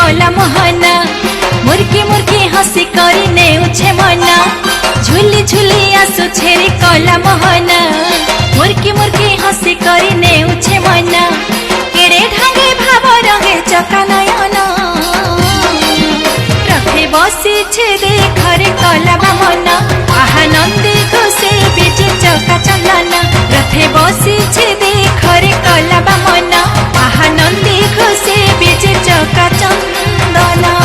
कला मोहना मुर्की मुर्की हसी करी नेउछे मना झुली झुली आसु छेरी कला मोहना मुर्की मुर्की हसी करी नेउछे मना केड़े ढांगे भाव रंगे चका नयना रथे बसी छे देखरे कला बामना आहा नंदी घोषे बीजे चका चंदना रथे बसी छे देखरे कला बामना आहा नंदी घोषे बीजे चका चंदना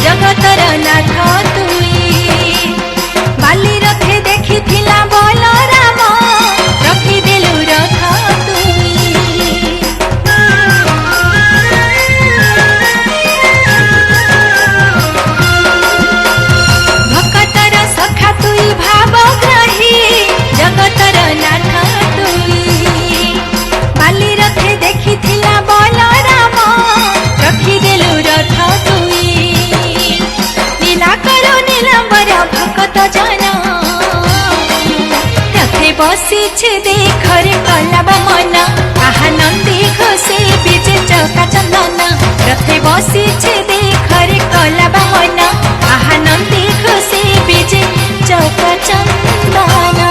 जगतर नाथ तुई बाली रथे देखी थिला बोल राम रखी देलु रथ तुई भक्तर सखा तुई भावग्राही जगतर नाथ तुई बाली रथे देखी थिला बोल राम रखी देलु रथ तुई नीलांबर भक्त जना रथे बसी छे देखरे कला बामना आहा नंदी घोषे बीजे चका चंदना रथे बसी छे देखरे कला बामना आहा नंदी घोषे बीजे चका चंदना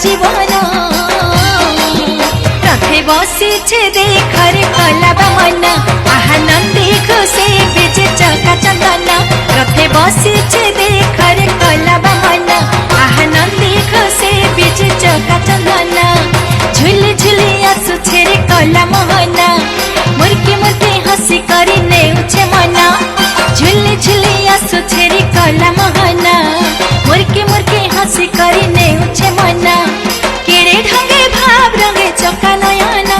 जीवन रथे बसी छे देखरे कला बामना आहा नंदी घोषे बीजे चका चंदना रथे बसी छे देखरे कला बामना आहा नंदी घोषे बीजे चका चंदना झुली झुली आसु छेरी कला मोहना मुर्की मुर्की हसी करी नेउछे मना झुली झुली आसु छेरी कला मोहना मुर्की मुर्की हसी करी नेउछे मना केड़े ढंगे भाव रंगे चका नयना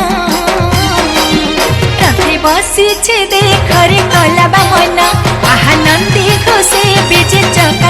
रथे बसी छे देखरे कला बामना आहा नंदी घोषे बीजे चका